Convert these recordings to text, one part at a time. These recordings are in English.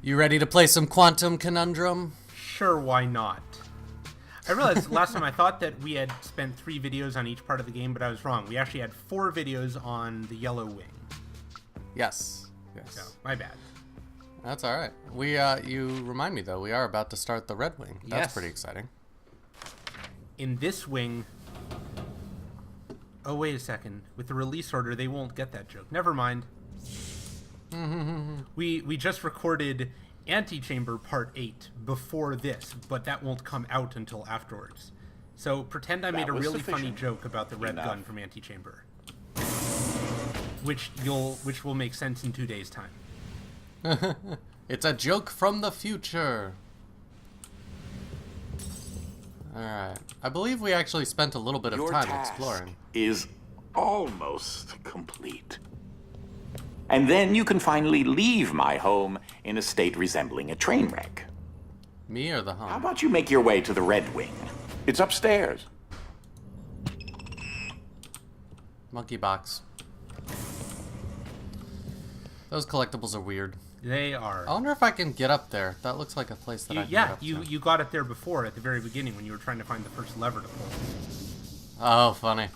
You ready to play some Quantum Conundrum? Sure, why not? I realized last time I thought that we had spent 3 videos on each part of the game, but I was wrong. We actually had 4 videos on the yellow wing. Yes. So, my bad. That's all right. You remind me though, we are about to start the red wing. That's Yes. pretty exciting. In this wing... Oh, wait a second. With the release order, they won't get that joke. Never mind. We just recorded Antechamber Part 8 before this, but that won't come out until afterwards. So pretend I made a really funny joke about the red gun from Antechamber. Which will make sense in 2 days' time. It's a joke from the future. Alright. I believe we actually spent a little bit of time exploring. Is almost complete. And then you can finally leave my home in a state resembling a train wreck. Me or the home? How about you make your way to the Red Wing? It's upstairs. Monkey box. Those collectibles are weird. They are. I wonder if I can get up there. That looks like a place that I can get up to. You got it there before at the very beginning when you were trying to find the first lever to pull. Oh, funny.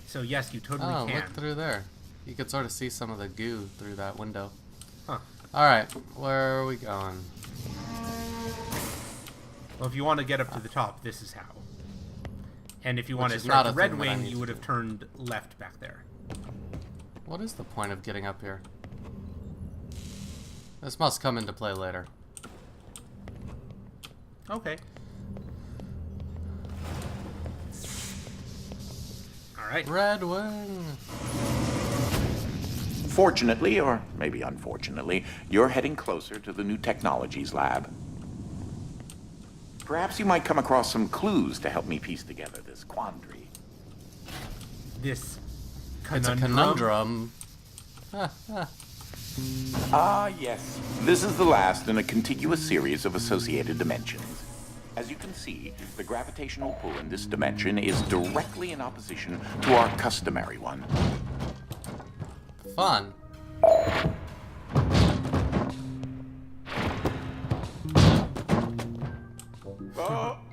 So yes, you totally Oh, can. look through there. You could sort of see some of the goo through that window. Huh. Alright, where are we going? Well, if you want to get up to the top, this is how. And if you want to is start not the a Red thing that I Wing, need you to would have turned left back there. What is the point of getting up here? This must come into play later. Okay. Alright. Red Wing! Fortunately, or maybe unfortunately, you're heading closer to the new technologies lab. Perhaps you might come across some clues to help me piece together this quandary. This It's a conundrum. Ah, yes. This is the last in a contiguous series of associated dimensions. As you can see, the gravitational pull in this dimension is directly in opposition to our customary one. Fun.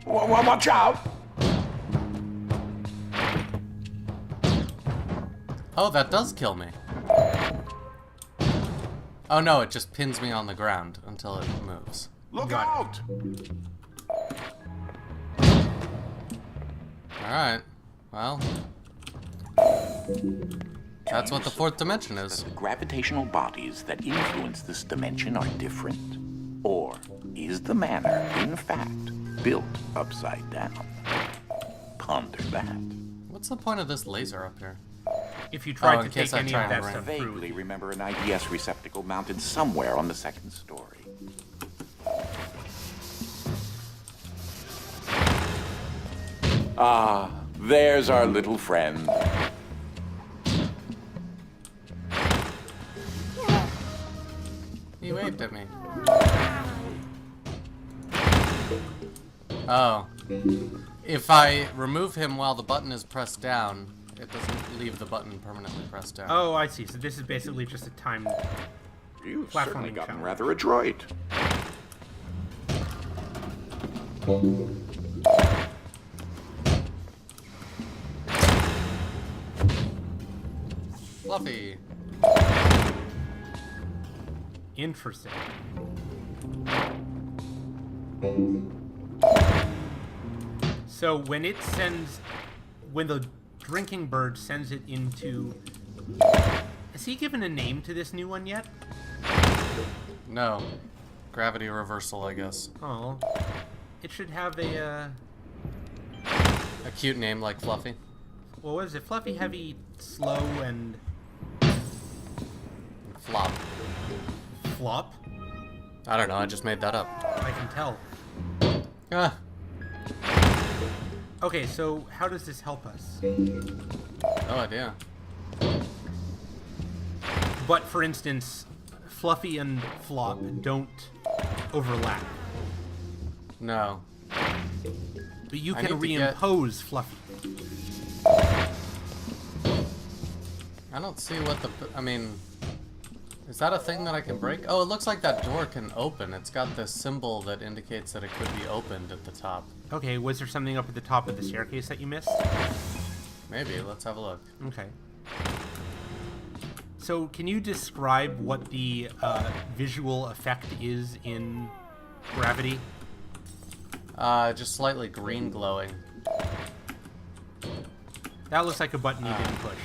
Watch out! Oh, that does kill me. Oh no, it just pins me on the ground until it moves. Look out! Alright. Well. That's what the 4th dimension is. The gravitational bodies that influence this dimension are different. Or is the manor, in fact, built upside down? Ponder that. What's the point of this laser up here? If you tried to in case take I any try of and that ram. stuff Vaguely through. remember an IDS receptacle mounted somewhere on the 2nd story. Ah, there's our little friend. He waved at me. Oh. If I remove him while the button is pressed down, it doesn't leave the button permanently pressed down. Oh, I see. So this is basically just a timed... You've Platforming certainly gotten challenge. rather adroit. Fluffy. Interesting. So when it sends... When the drinking bird sends it into... Has he given a name to this new one yet? No. Gravity reversal, I guess. Oh. It should have a, A cute name like Fluffy. What was it? Fluffy, heavy, slow, and... Flop. Flop? I don't know, I just made that up. I can tell. Ah. Okay, so how does this help us? No idea. But, for instance, Fluffy and Flop don't overlap. No. But you I can need to get- reimpose Fluffy. I don't see what the... I mean... Is that a thing that I can break? Oh, it looks like that door can open. It's got this symbol that indicates that it could be opened at the top. Okay, was there something up at the top of the staircase that you missed? Maybe. Let's have a look. Okay. So, can you describe what the visual effect is in Gravity? Just slightly green glowing. That looks like a button you didn't push.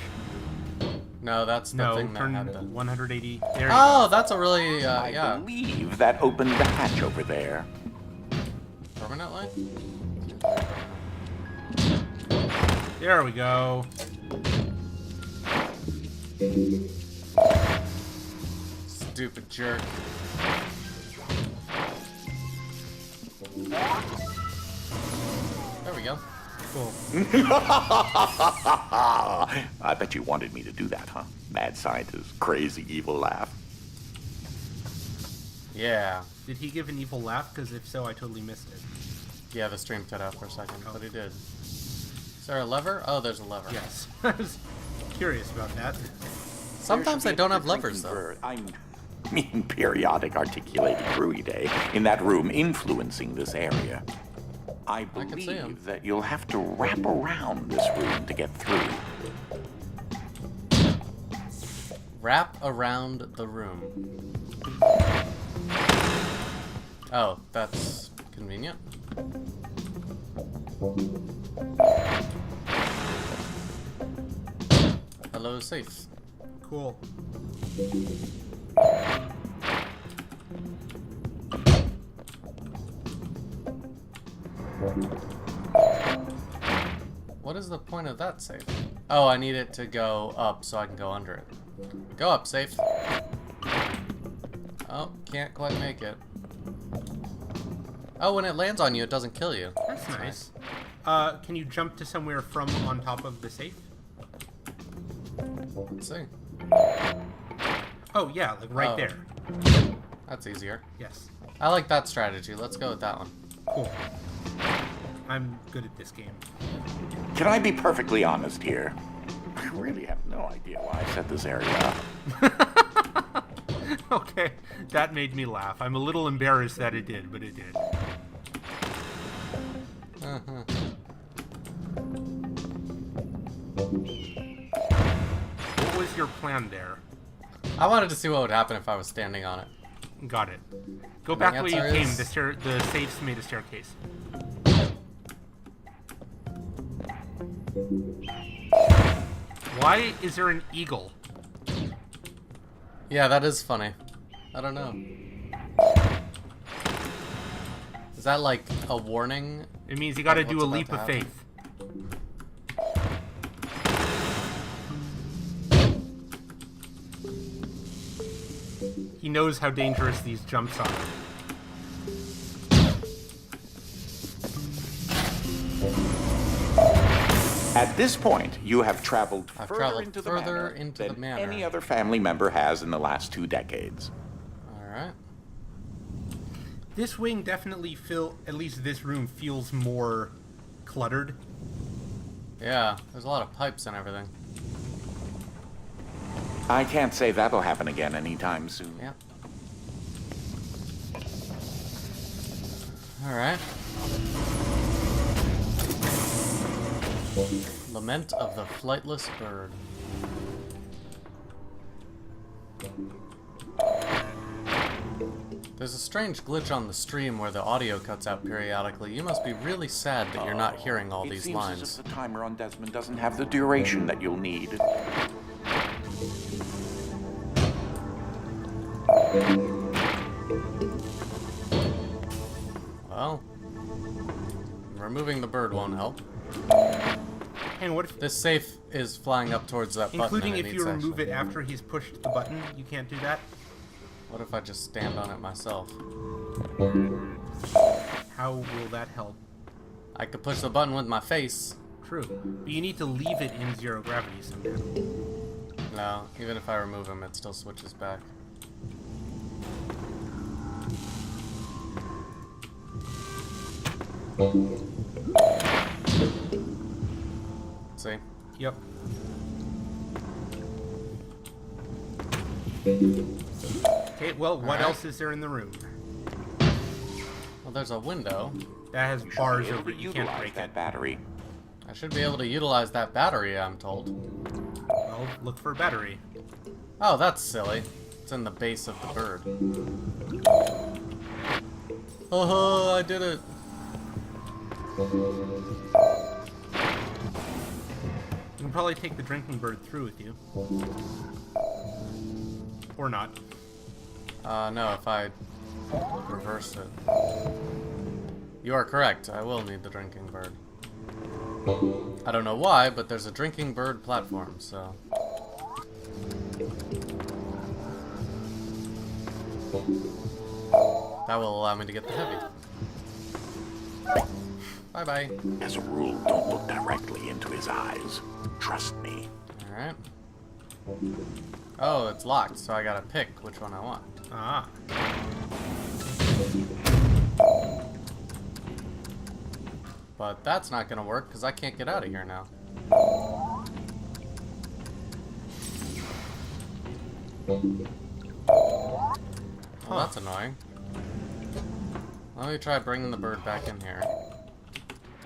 No, that's the thing that turn had the... 180. There you Oh, go. that's a really, I yeah. believe that opened the hatch over there. Permanently? There we go. Stupid jerk. There we go. Cool. I bet you wanted me to do that, huh? Mad scientist, crazy evil laugh. Yeah. Did he give an evil laugh? Because if so, I totally missed it. Yeah, the stream cut out for a second, but he did. Is there a lever? Oh, there's a lever. Yes. I was curious about that. Sometimes they don't have levers, though. I mean, periodic articulated Gruy Day in that room influencing this area. I can see 'em. believe that you'll have to wrap around this room to get through. Wrap around the room. Oh, that's convenient. Hello, safe. Cool. What is the point of that safe? Oh, I need it to go up so I can go under it. Go up, safe. Oh, can't quite make it. Oh, when it lands on you, it doesn't kill you. That's nice. Can you jump to somewhere from on top of the safe? Let's see. Oh, yeah, like right Oh. there. That's easier. Yes. I like that strategy. Let's go with that one. Cool. I'm good at this game. Can I be perfectly honest here? I really have no idea why I set this area up. Okay, that made me laugh. I'm a little embarrassed that it did, but it did. What was your plan there? I wanted to see what would happen if I was standing on it. Got it. Go And back the the way you answer came. is- The safe's made a staircase. Why is there an eagle? Yeah, that is funny. I don't know. Is that like a warning? It means you gotta What's do a about leap to of happen? faith. He knows how dangerous these jumps are. At this point, you have traveled I've further traveled into the further manor into than the manor. any other family member has in the last 2 decades. Alright. This wing definitely at least this room feels more cluttered. Yeah, there's a lot of pipes and everything. I can't say that'll happen again anytime soon. Yeah. Alright. Lament of the Flightless Bird. There's a strange glitch on the stream where the audio cuts out periodically. You must be really sad that you're not hearing all It these seems lines. as if the timer on Desmond doesn't have the duration that you'll need. Well, removing the bird won't help. And what if, This safe is flying up towards that button. including and if it you needs remove action. it after he's pushed the button, you can't do that? What if I just stand on it myself? How will that help? I could push the button with my face. True. But you need to leave it in zero gravity somehow. No, even if I remove him, it still switches back. See? Yep. Okay, well, what Alright. else is there in the room? Well, there's a window. That has You should bars be able over to it. You can't utilize break that it. battery. I should be able to utilize that battery, I'm told. Well, look for a battery. Oh, that's silly. It's in the base of the bird. Oh, I did it. You can probably take the drinking bird through with you. Or not. No, if I reverse it. You are correct. I will need the drinking bird. I don't know why, but there's a drinking bird platform, so... That will allow me to get the heavy. Bye-bye. As a rule, don't look directly into his eyes. Trust me. Alright. Oh, it's locked, so I gotta pick which one I want. Ah. But that's not gonna work, because I can't get out of here now. Well, that's annoying. Let me try bringing the bird back in here.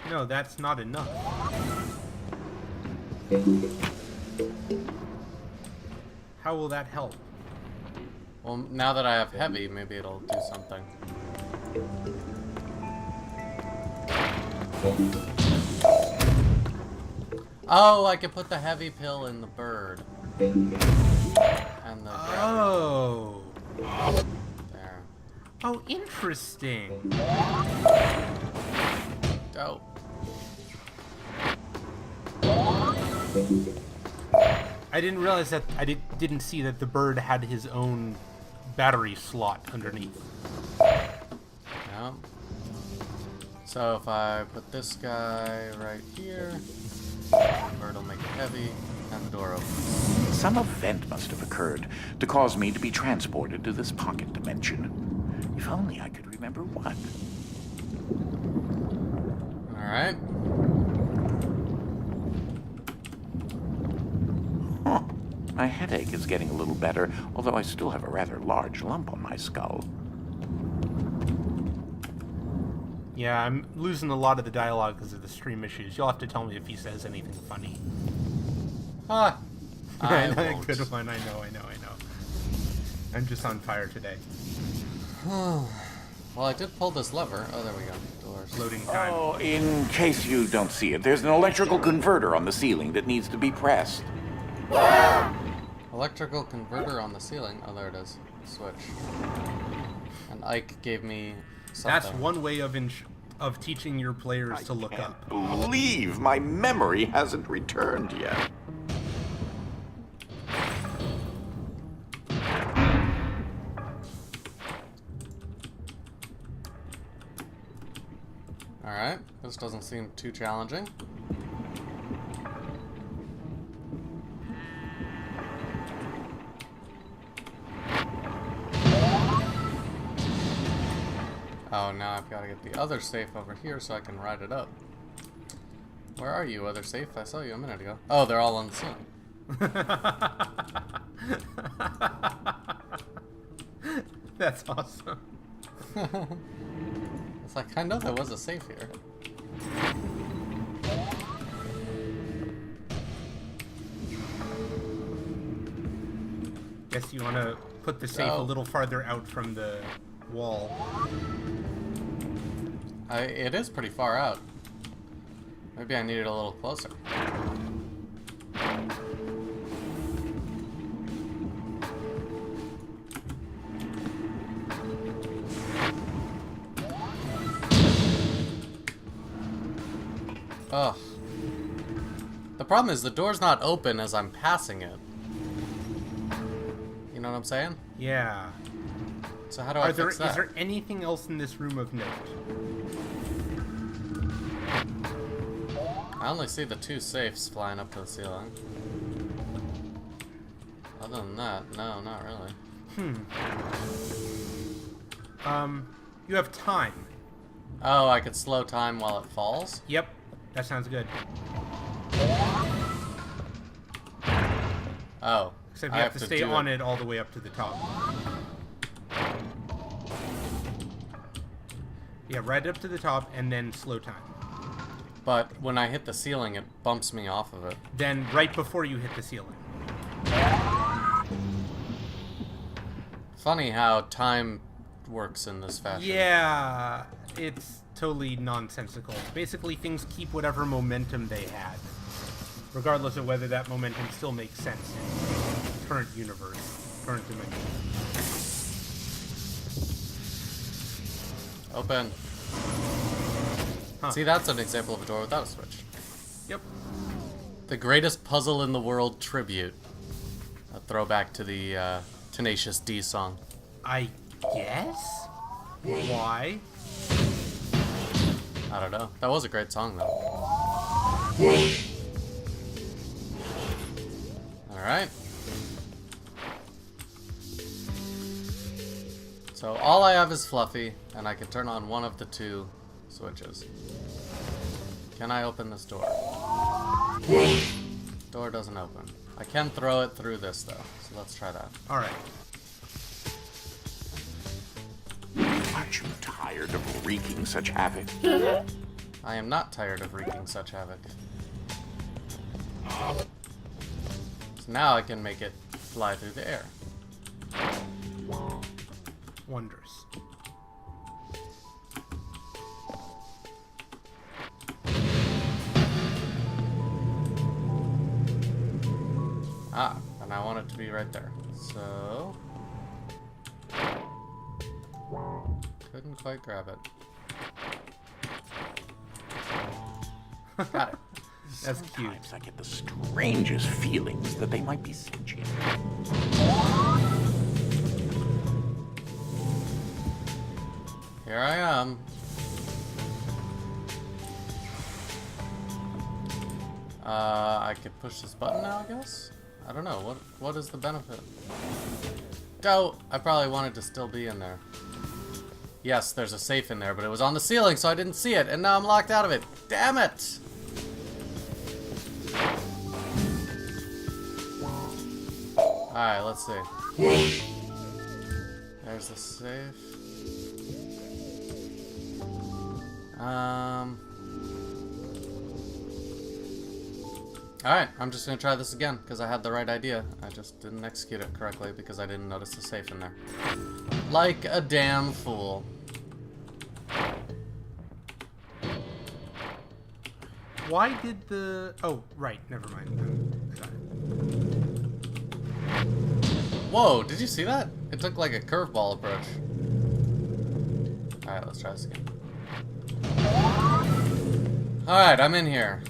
No, that's not enough. How will that help? Well, now that I have heavy, maybe it'll do something. Oh, I can put the heavy pill in the bird. And the Oh. there. Oh, interesting. Dope. I didn't realize that. I didn't see that the bird had his own battery slot underneath. Yeah. So if I put this guy right here, the bird will make it heavy, and the door opens. Some event must have occurred to cause me to be transported to this pocket dimension. If only I could remember what. Alright. Huh. My headache is getting a little better, although I still have a rather large lump on my skull. Yeah, I'm losing a lot of the dialogue because of the stream issues. You'll have to tell me if he says anything funny. Ah! I won't. Good one. I know. I'm just on fire today. Well, I did pull this lever. Oh, there we go. Doors. Loading time. Oh, in case you don't see it, there's an electrical converter on the ceiling that needs to be pressed. Electrical converter on the ceiling. Oh, there it is. Switch. And Ike gave me something. That's one way of teaching your players to look up. I can't believe my memory hasn't returned yet. Alright. This doesn't seem too challenging. Oh, now I've got to get the other safe over here so I can ride it up. Where are you, other safe? I saw you a minute ago. Oh, they're all on the ceiling. That's awesome. It's like, I know there was a safe here. Guess you want to put the safe a Oh. little farther out from the wall. It is pretty far out. Maybe I need it a little closer. Ugh. The problem is the door's not open as I'm passing it. You know what I'm saying? Yeah. So how do I fix that? Is there anything else in this room of note? I only see the two safes flying up to the ceiling. Other than that, no, not really. You have time. Oh, I could slow time while it falls? Yep, that sounds good. Oh. Except I you have to stay do on it all the way up to the top. Yeah, right up to the top, and then slow time. But when I hit the ceiling, it bumps me off of it. Then right before you hit the ceiling. Funny how time works in this fashion. Yeah, it's totally nonsensical. Basically, things keep whatever momentum they had, regardless of whether that momentum still makes sense in current universe, current dimension. Open. Huh. See, that's an example of a door without a switch. Yep. The greatest puzzle in the world tribute. A throwback to the Tenacious D song. I guess? Why? I don't know. That was a great song, though. Alright. So all I have is Fluffy, and I can turn on one of the two switches. Can I open this door? Door doesn't open. I can throw it through this, though, so let's try that. Alright. Aren't you tired of wreaking such havoc? I am not tired of wreaking such havoc. So now I can make it fly through the air. Wondrous. Ah, and I want it to be right there. So... couldn't quite grab it. Got it. That's cute. Sometimes I get the strangest feelings that they might be sentient. Here I am. I could push this button now, I guess? I don't know. What is the benefit? Go! I probably wanted to still be in there. Yes, there's a safe in there, but it was on the ceiling, so I didn't see it, and now I'm locked out of it. Damn it! Alright, let's see. There's the safe. Alright, I'm just gonna try this again, because I had the right idea. I just didn't execute it correctly, because I didn't notice the safe in there. Like a damn fool. Why did the... Oh, right. Never mind. Got it. Whoa, did you see that? It took like a curveball approach. Alright, let's try this again. Alright, I'm in here.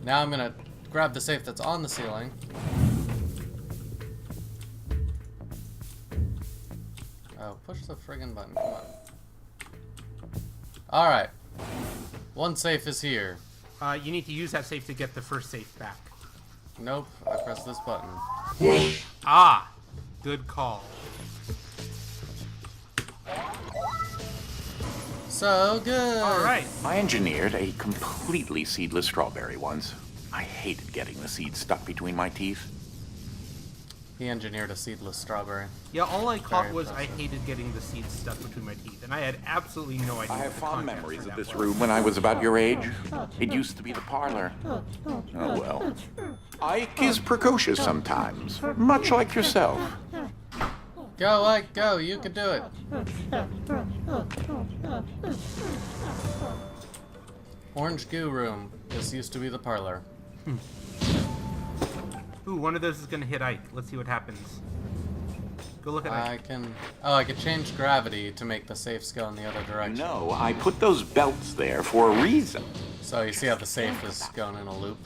Now I'm gonna grab the safe that's on the ceiling. Oh, push the friggin' button, come on. Alright. One safe is here. You need to use that safe to get the first safe back. Nope, I pressed this button. Ah! Good call. So good! Alright. I engineered a completely seedless strawberry once. I hated getting the seeds stuck between my teeth. He engineered a seedless strawberry. Yeah, all I caught Very was I impressive. hated getting the seeds stuck between my teeth, and I had absolutely no idea I what have the fond content memories for of that this was. room when I was about your age. It used to be the parlor. Oh well. Ike is precocious sometimes, much like yourself. Go, Ike, go! You can do it! Orange goo room. This used to be the parlor. Ooh, one of those is gonna hit Ike. Let's see what happens. Go look at Ike. I can... Oh, I could change gravity to make the safes go in the other direction. No, I put those belts there for a reason. So you see how the safe is going in a loop?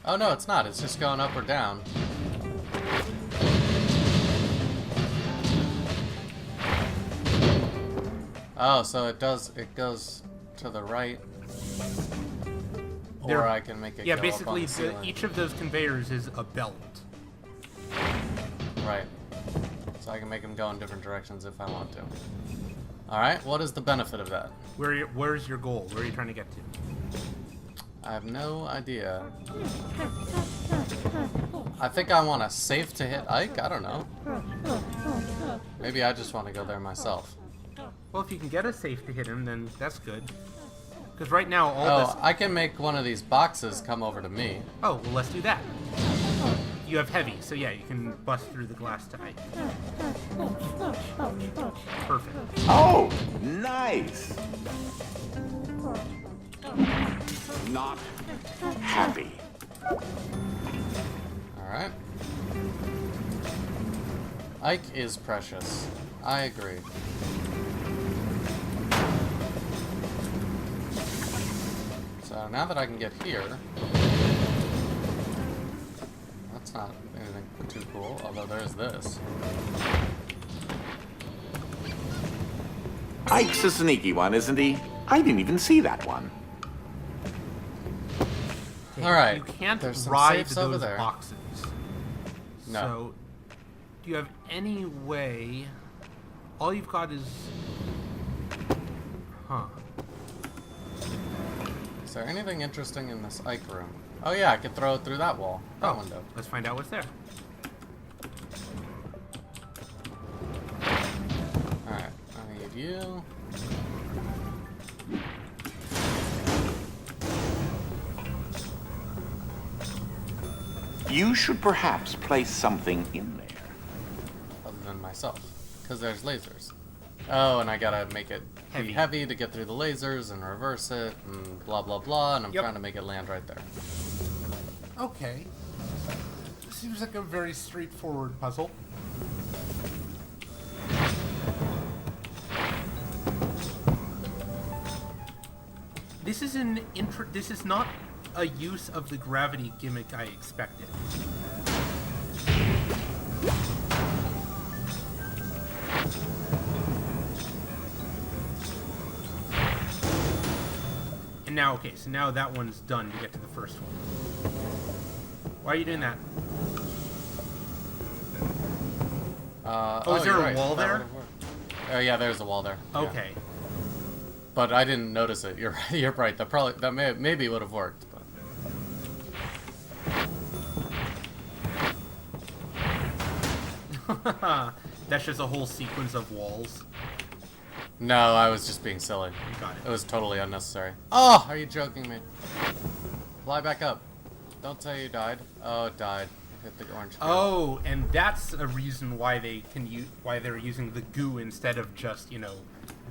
Oh no, it's not. It's just going up or down. Oh, so it does... It goes to the right. Or There- I can make it Yeah, go basically, up on the ceiling. each of those conveyors is a belt. Right. So I can make them go in different directions if I want to. Alright, what is the benefit of that? Where's your goal? Where are you trying to get to? I have no idea. I think I want a safe to hit Ike? I don't know. Maybe I just want to go there myself. Well, if you can get a safe to hit him, then that's good. Because right now, all this... Oh, I can make one of these boxes come over to me. Oh, well, let's do that. You have heavy, so yeah, you can bust through the glass tie. Perfect. Oh, nice. Not happy. Alright. Ike is precious. I agree. So now that I can get here... That's not anything too cool, although there's this. Ike's a sneaky one, isn't he? I didn't even see that one. Alright. You can't there's some ride safes over those there. boxes. No. So, do you have any way... All you've got is... Huh. Is there anything interesting in this Ike room? Oh yeah, I could throw it through that wall. That window. Let's find out what's there. Alright, I need you. You should perhaps place something in there. Other than myself. Because there's lasers. Oh, and I gotta make it be heavy to get through the lasers and reverse it and blah blah blah, and I'm trying to make it land right there. Okay. Seems like a very straightforward puzzle. This is this is not a use of the gravity gimmick I expected. And now, okay, so now that one's done to get to the first one. Why are you doing that? Is there a wall there? Oh yeah, there's a wall there. Okay. Yeah. But I didn't notice it. You're right. That maybe would have worked. But That's just a whole sequence of walls. no, I was just being silly. Got it. It was totally unnecessary. Oh, are you joking me? Fly back up. Don't say you died. Oh, it died. It hit the orange. Oh, and that's a reason why why they're using the goo instead of just,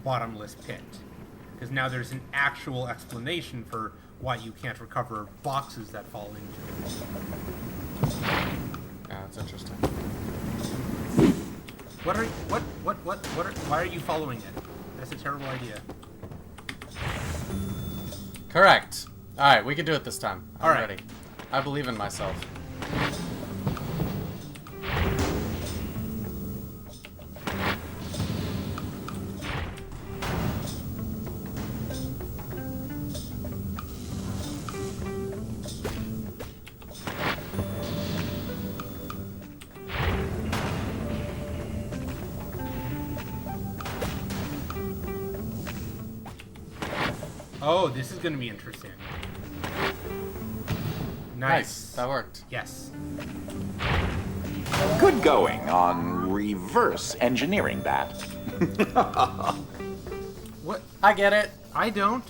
bottomless pit. Because now there's an actual explanation for why you can't recover boxes that fall into it. Yeah, that's interesting. Why are you following it? That's a terrible idea. Correct. All right, we can do it this time. I'm All right. ready. I believe in myself. Oh, this is going to be interesting. Nice. That worked. Yes. Good going on reverse engineering that. What? I get it. I don't.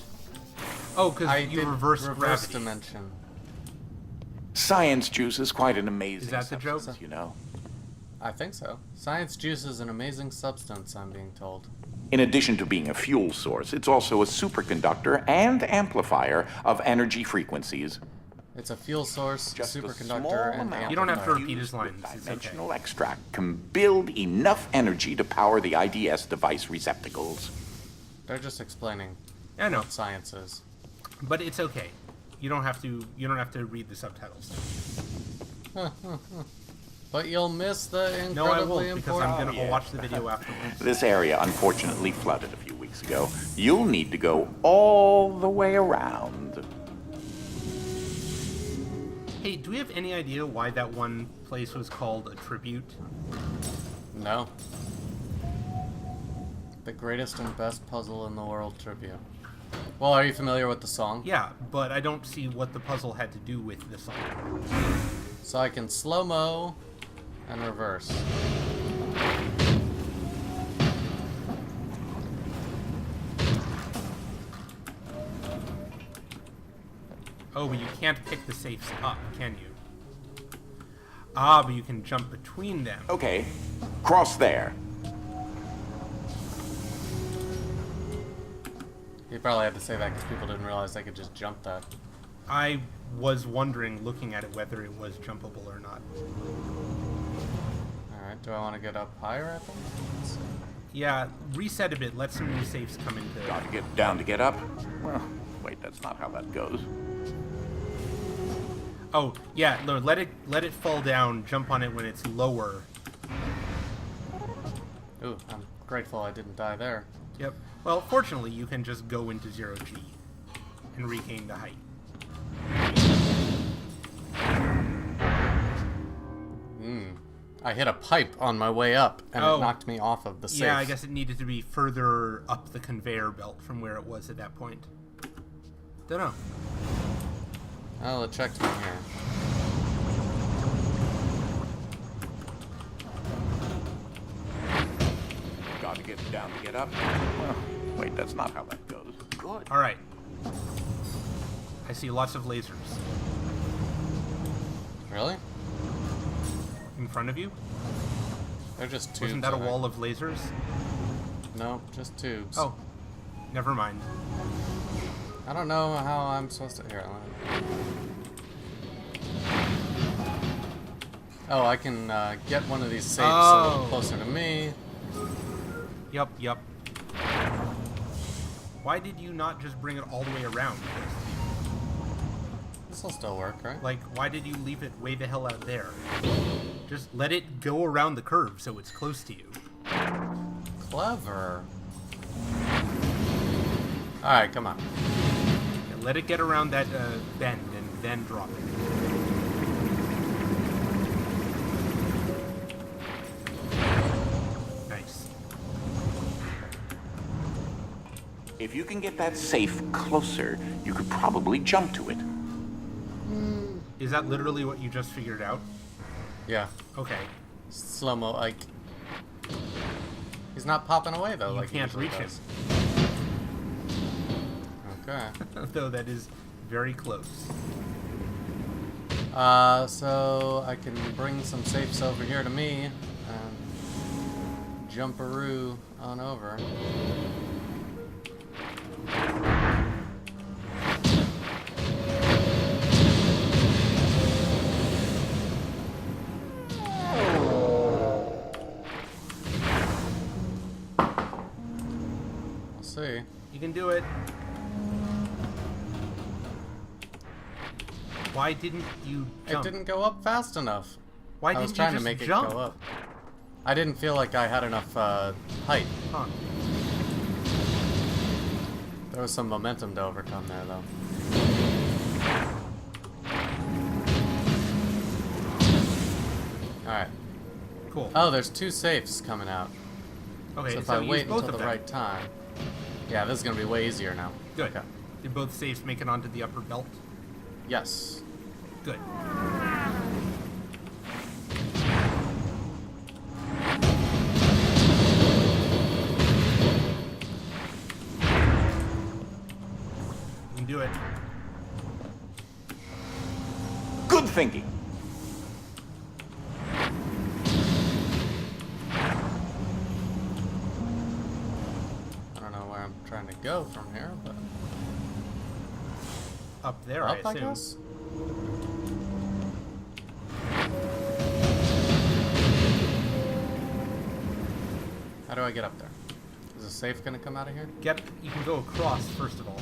Oh, because you did reverse gravity. dimension. Science juice is quite an amazing Is that the joke? substance, you know. I think so. Science juice is an amazing substance, I'm being told. In addition to being a fuel source, it's also a superconductor and amplifier of energy frequencies. It's a fuel source, Just a small superconductor, and amount You don't have to of repeat his fused lines. with It's okay. dimensional extract can build enough energy to power the IDS device receptacles. They're just explaining I know, what science is. but it's okay. You don't have to. You don't have to read the subtitles. But you'll miss the incredibly No, I won't, because important. I'm gonna yeah. watch the video afterwards. This area unfortunately flooded a few weeks ago. You'll need to go all the way around. Hey, do we have any idea why that one place was called a tribute? No. The greatest and best puzzle in the world tribute. Well, are you familiar with the song? Yeah, but I don't see what the puzzle had to do with the song. So I can slow-mo and reverse. Oh, but you can't pick the safes up, can you? Ah, but you can jump between them. Okay, cross there. You probably had to say that because people didn't realize they could just jump that. I was wondering, looking at it, whether it was jumpable or not. Alright, do I want to get up higher at them? Let's see. Yeah, reset a bit, let some new safes come into... Got to get down to get up. Well, wait, that's not how that goes. Oh, yeah, no, let it fall down, jump on it when it's lower. Ooh, I'm grateful I didn't die there. Yep. Well, fortunately, you can just go into 0G and regain the height. I hit a pipe on my way up, and Oh. it knocked me off of the safe. Yeah, I guess it needed to be further up the conveyor belt from where it was at that point. Dunno. Well, it checked me here. Got to get down to get up. Well, wait, that's not how that goes. Good. Alright. I see lots of lasers. Really? In front of you? They're just tubes. Wasn't that a I think. wall of lasers? No, just tubes. Oh. Never mind. I don't know how I'm supposed to... Here, oh, I can get one of these safes a little Oh. closer to me. Yup. Why did you not just bring it all the way around? This will still work, right? Like, why did you leave it way the hell out there? Just let it go around the curve so it's close to you. Clever. Alright, come on. Yeah, let it get around that bend and then drop it. Nice. If you can get that safe closer, you could probably jump to it. Is that literally what you just figured out? Yeah. Okay. Slow-mo Ike. He's not popping away, though, You like he can't usually reach him. does. Okay. Though that is very close. So I can bring some safes over here to me and jumperoo on over. We'll see. You can do it. Why didn't you jump? It didn't go up fast enough. Why I didn't was trying you to just make jump? it go up. I didn't feel like I had enough height. Huh. There was some momentum to overcome there, though. Alright. Cool. Oh, there's two safes coming out. Okay, So if so I use wait both until of the them. right time. Yeah, this is going to be way easier now. Good. Okay. Did both safes make it onto the upper belt? Yes. Good. You can do it. Good thinking. I don't know where I'm trying to go from here, but... Up there, Up, I I assume. guess? How do I get up there? Is a safe gonna come out of here? You can go across, first of all.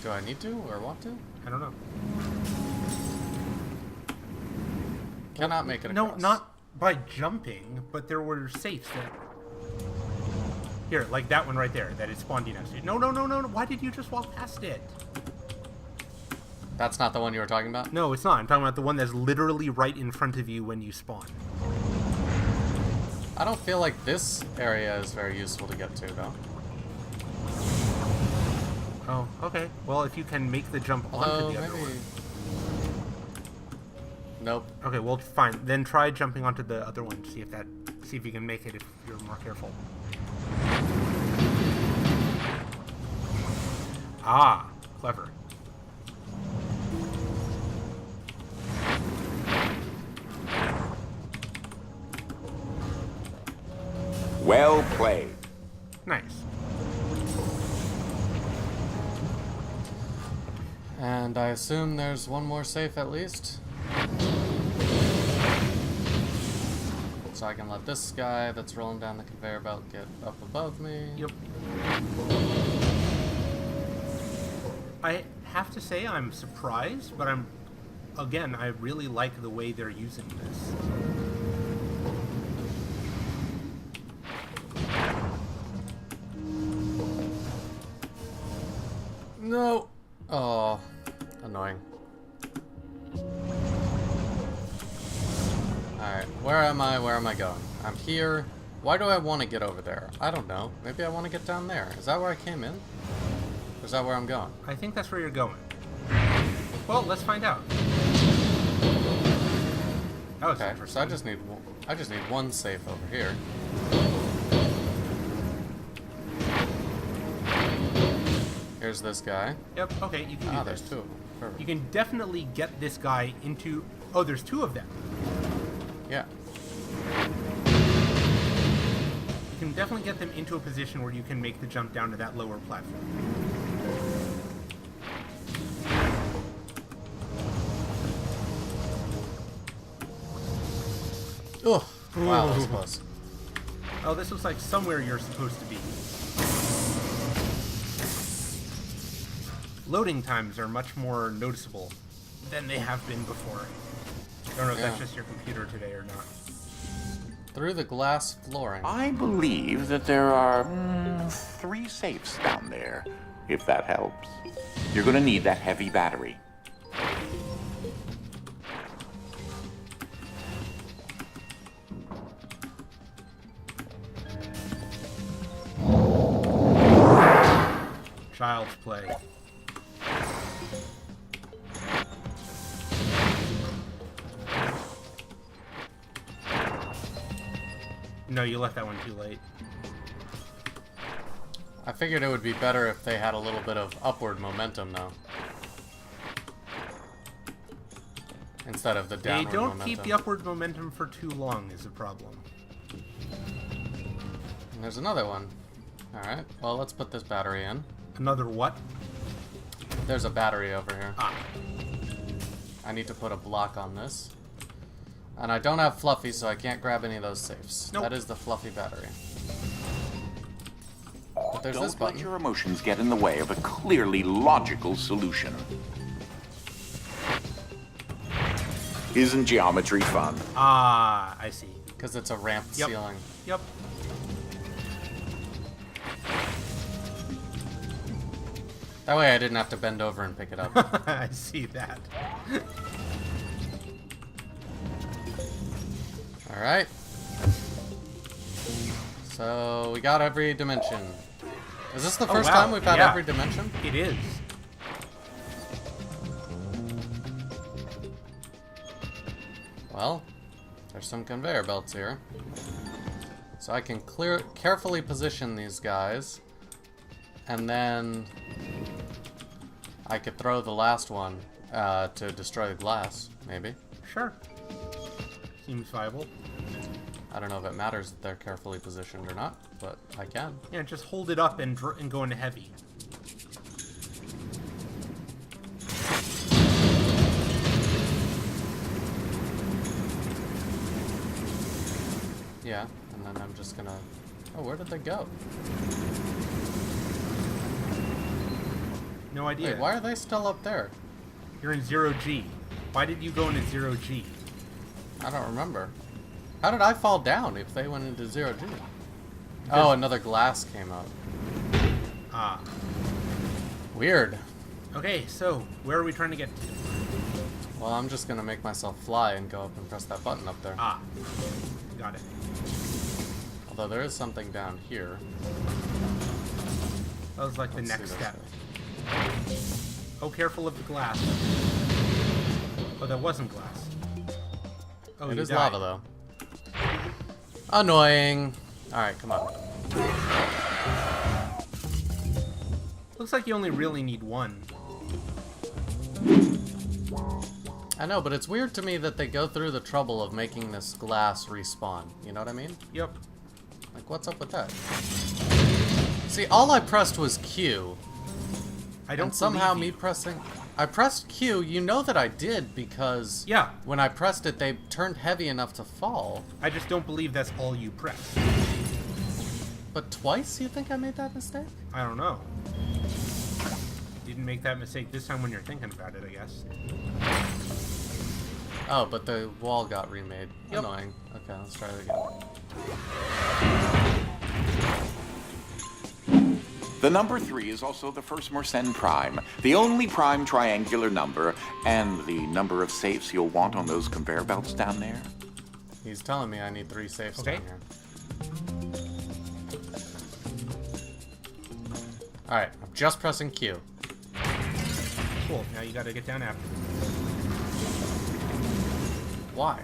Do I need to or want to? I don't know. Cannot make it No, across. not by jumping, but there were safes that... Here, like that one right there, that it spawned you next to. No. Why did you just walk past it? That's not the one you were talking about? No, it's not. I'm talking about the one that's literally right in front of you when you spawn. I don't feel like this area is very useful to get to, though. Oh, okay. Well, if you can make the jump Although, onto the other maybe... one. Nope. Okay, well, fine. Then try jumping onto the other one. See if you can make it if you're more careful. Ah, Clever. Well played. Nice. And I assume there's one more safe at least. So I can let this guy that's rolling down the conveyor belt get up above me. Yep. I have to say I'm surprised, but again, I really like the way they're using this. No! Oh, annoying. Alright, where am I? Where am I going? I'm here. Why do I want to get over there? I don't know. Maybe I want to get down there. Is that where I came in? Or is that where I'm going? I think that's where you're going. Well, let's find out. That was Okay, interesting. so I just need one safe over here. Here's this guy. Yep, okay, you can do Ah, this. there's two of them. Perfect. You can definitely get this guy into... Oh, there's two of them. Yeah. You can definitely get them into a position where you can make the jump down to that lower platform. Oh, wow, that was close. Oh, this looks like somewhere you're supposed to be. Loading times are much more noticeable than they have been before. I don't know if that's Yeah. just your computer today or not. Through the glass flooring. I believe that there are 3 safes down there, if that helps. You're gonna need that heavy battery. Child's play. No, you left that one too late. I figured it would be better if they had a little bit of upward momentum, though. Instead of the They downward don't momentum. keep the upward momentum for too long is a problem. And there's another one. Alright, well, let's put this battery in. Another what? There's a battery over here. Ah, I need to put a block on this. And I don't have Fluffy, so I can't grab any of those safes. Nope. That is the Fluffy battery. But there's this Don't let button. your emotions get in the way of a clearly logical solution. Isn't geometry fun? ah, I see. Because it's a ramped Yep. ceiling. Yep. That way I didn't have to bend over and pick it up. I see that. Alright. So, we got every dimension. Is this the first wow. time we've had Yeah. every dimension? It is. Well, there's some conveyor belts here. So I can carefully position these guys. And then I could throw the last one to destroy the glass, maybe. Sure. Seems viable. I don't know if it matters if they're carefully positioned or not, but I can. Yeah, just hold it up and go into heavy. Yeah, and then I'm just gonna... Oh, where did they go? No idea. Wait, why are they still up there? You're in 0G. Why did you go into 0G? I don't remember. How did I fall down if they went into 0G? Oh, another glass came up. Ah. Weird. Okay, so where are we trying to get to? Well, I'm just gonna make myself fly and go up and press that button up there. Ah. Got it. Although there is something down here. That was like the Let's see next this step. way. Oh, careful of the glass. Oh, that wasn't glass. Oh, It you is died. lava, though. Annoying. Alright, come on. Looks like you only really need one. I know, but it's weird to me that they go through the trouble of making this glass respawn. You know what I mean? Yep. Like, what's up with that? See, all I pressed was Q. I don't And somehow believe me pressing... I pressed Q, you know that I did, because... Yeah. When I pressed it, they turned heavy enough to fall. I just don't believe that's all you pressed. But twice, you think I made that mistake? I don't know. Didn't make that mistake this time when you're thinking about it, I guess. Oh, but the wall got remade. Yep. Annoying. Okay, let's try it again. The number 3 is also the first Mersenne prime, the only prime triangular number, and the number of safes you'll want on those conveyor belts down there. He's telling me I need 3 safes Okay. down here. Alright, I'm just pressing Q. Cool. Now you gotta get down after. Why?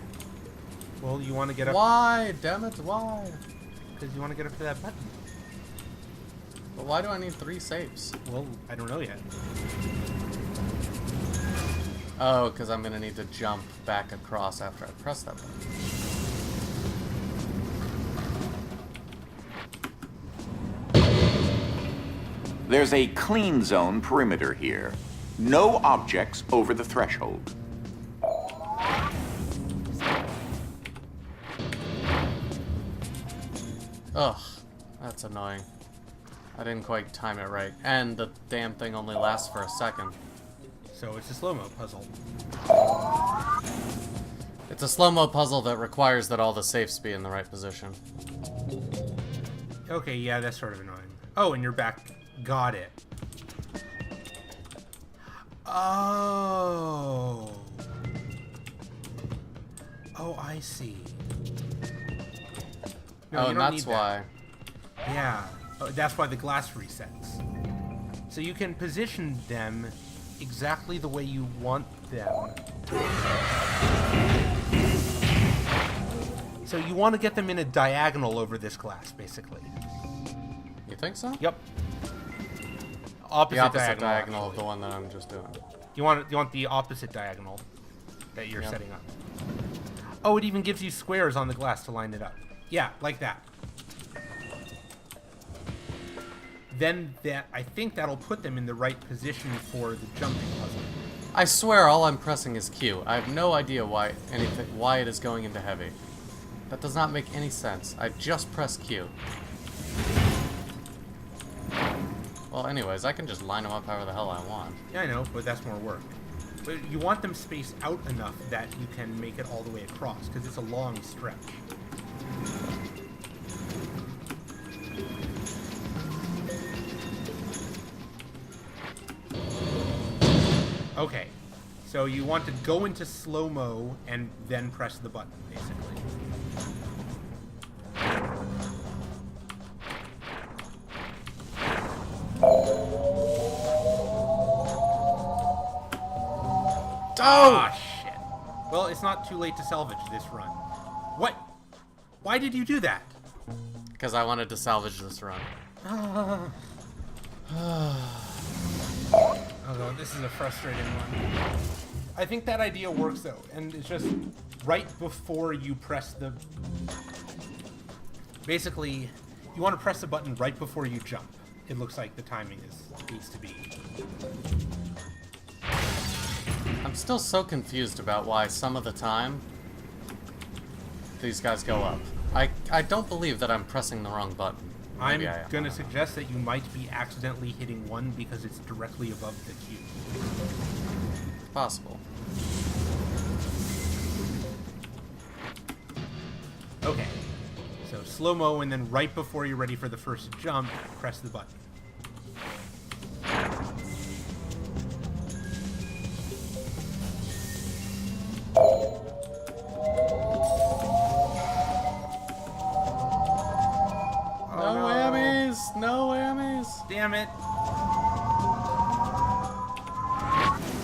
Well, you want to get up Why? Damn it, why? because you want to get up to that button. But why do I need 3 safes? Well, I don't know yet. Oh, because I'm going to need to jump back across after I press that button. There's a clean zone perimeter here. No objects over the threshold. Ugh, that's annoying. I didn't quite time it right. And the damn thing only lasts for a second. So it's a slow-mo puzzle. It's a slow-mo puzzle that requires that all the safes be in the right position. Okay, yeah, that's sort of annoying. Oh, and you're back. Got it. Oh. Oh, I see. No, Oh, you and don't that's need why. that. Yeah. Oh, that's why the glass resets. So you can position them exactly the way you want them. So you want to get them in a diagonal over this glass, basically. You think so? Yep. The Opposite opposite diagonal of actually. the one that I'm just doing. You want the opposite diagonal that you're Yep. setting up. Oh, it even gives you squares on the glass to line it up. Yeah, like that. Then I think that'll put them in the right position for the jumping puzzle. I swear all I'm pressing is Q. I have no idea why it is going into heavy. That does not make any sense. I just pressed Q. Well, anyways, I can just line them up however the hell I want. Yeah, I know, but that's more work. But you want them spaced out enough that you can make it all the way across, because it's a long stretch. Okay, so you want to go into slow-mo and then press the button, basically. Ah, shit. Well, it's not too late to salvage this run. What? Why did you do that? Because I wanted to salvage this run. Oh god, this is a frustrating one. I think that idea works though, and it's just right before you press the... Basically, you want to press the button right before you jump. It looks like the timing needs to be. I'm still so confused about why some of the time these guys go up. I don't believe that I'm pressing the wrong button. I'm Maybe I am. going to suggest that you might be accidentally hitting one because it's directly above the cube. It's possible. Okay. So slow-mo, and then right before you're ready for the first jump, press the button. No whammies! No whammies! Damn it.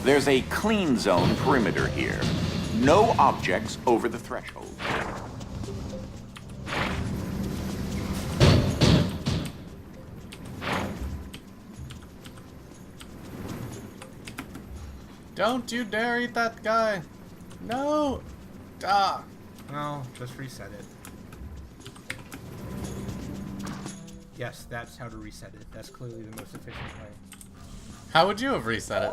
There's a clean zone perimeter here. No objects over the threshold. Don't you dare eat that guy! No! Ah! Well, just reset it. Yes, that's how to reset it. That's clearly the most efficient way. How would you have reset it?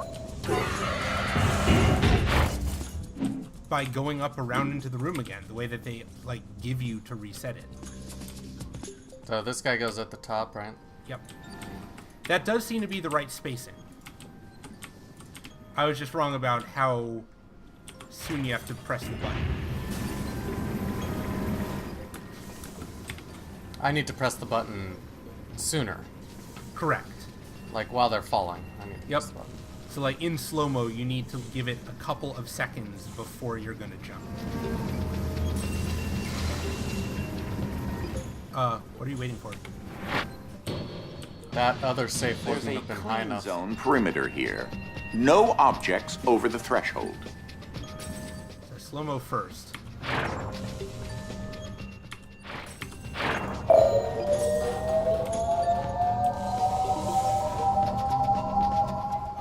By going up around into the room again, the way that they, like, give you to reset it. So this guy goes at the top, right? Yep. That does seem to be the right spacing. I was just wrong about how soon you have to press the button. I need to press the button sooner. Correct. Like while they're falling. I need to Yep. press the button. So, like, in slow-mo, you need to give it a couple of seconds before you're gonna jump. What are you waiting for? That other safe There's wouldn't a have been high clean enough. zone perimeter here. No objects over the threshold. So, slow-mo first.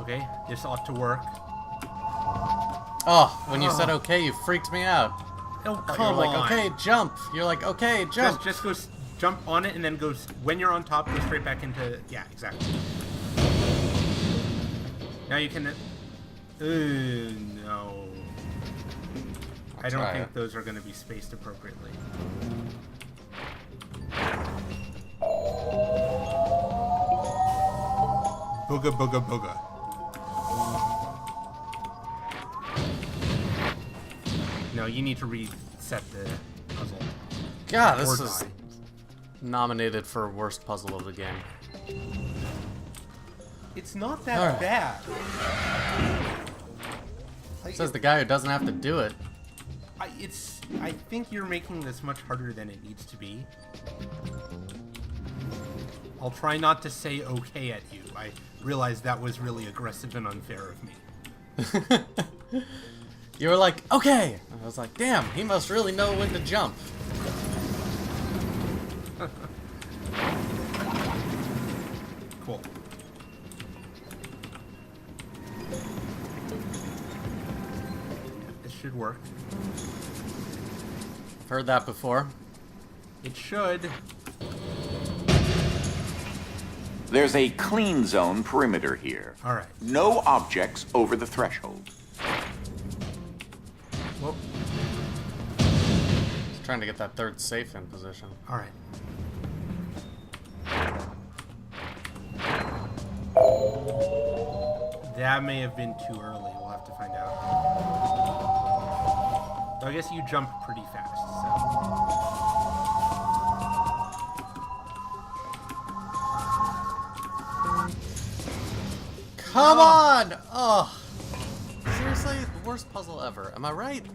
Okay, this ought to work. Oh, when you said okay, you freaked me out. Oh, You're come like, on. okay, jump. You're like, okay, jump. Just go jump on it and then goes, when you're on top, go straight back into, yeah, exactly. Now you can, no. I don't try think it. those are going to be spaced appropriately. Booga booga booga. No, you need to reset the puzzle. God, this Or is die. nominated for worst puzzle of the game. It's not that Alright. bad. Like, Says the guy who doesn't have to do it. I think you're making this much harder than it needs to be. I'll try not to say okay at you. I realize that was really aggressive and unfair of me. You were like, okay. I was like, damn, he must really know when to jump. Cool. This should work. Heard that before. It should. There's a clean zone perimeter here. Alright. No objects over the threshold. Well, Just trying to get that third safe in position. alright. That may have been too early. We'll have to find out. So I guess you jump pretty fast. So. Come on! Oh. Seriously? The worst puzzle ever. Am I right?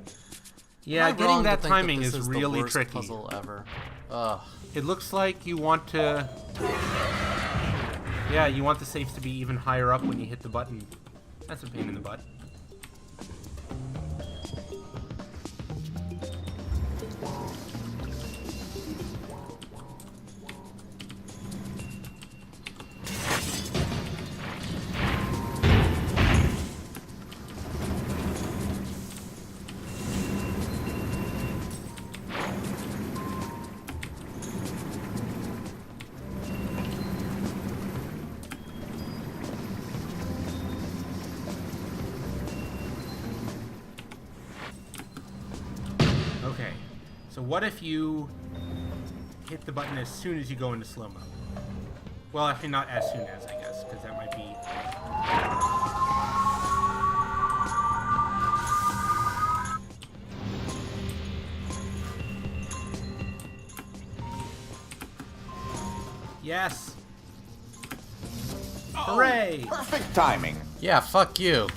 Yeah, Am I getting wrong to that think timing this is the really worst tricky. puzzle ever. Ugh. It looks like you want to... Yeah, you want the safes to be even higher up when you hit the button. That's a pain in the butt. Okay, so what if you hit the button as soon as you go into slow-mo? Well, actually not as soon as, I guess, because that might be... Yes! Hooray! Perfect timing. Yeah, fuck you.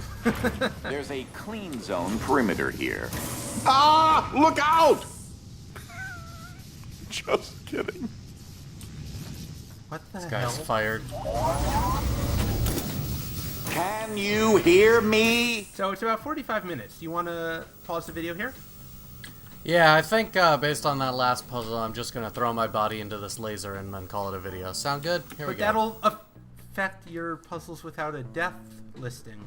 There's a clean zone perimeter here. Ah! Look out! Just kidding. What the This hell? guy's fired. Can you hear me? So it's about 45 minutes. Do you want to pause the video here? Yeah, I think based on that last puzzle, I'm just gonna throw my body into this laser and then call it a video. Sound good? Here we But go. that'll affect your puzzles without a death listing.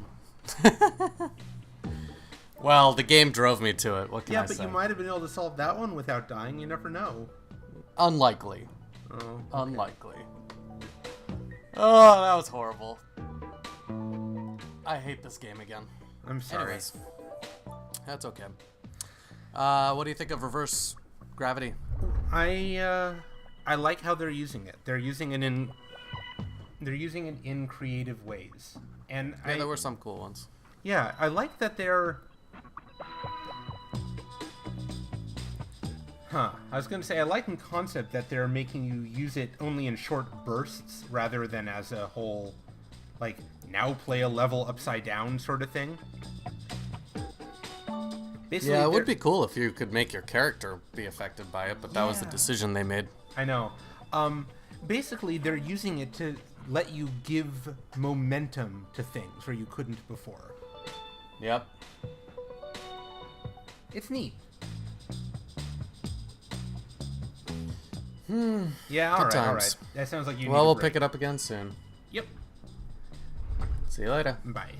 Well, the game drove me to it. What can I Yeah, but say? you might have been able to solve that one without dying. You never know. Unlikely. Oh, okay. Unlikely. Oh, that was horrible. I hate this game again. I'm sorry. Anyways, that's okay. What do you think of reverse gravity? I like how they're using it. They're using it in creative ways. And Yeah, there were some cool ones. Yeah, I like that they're... I was going to say, I like in concept that they're making you use it only in short bursts rather than as a whole, like, now play a level upside down sort of thing. Basically, Yeah, it would be cool if you could make your character be affected by it, but that was the Yeah. decision they made. I know. Basically, they're using it to let you give momentum to things where you couldn't before. Yep. It's neat. Yeah, all Good right. times. That sounds like you. Well, we'll pick it up again soon. Yep. See you later. Bye.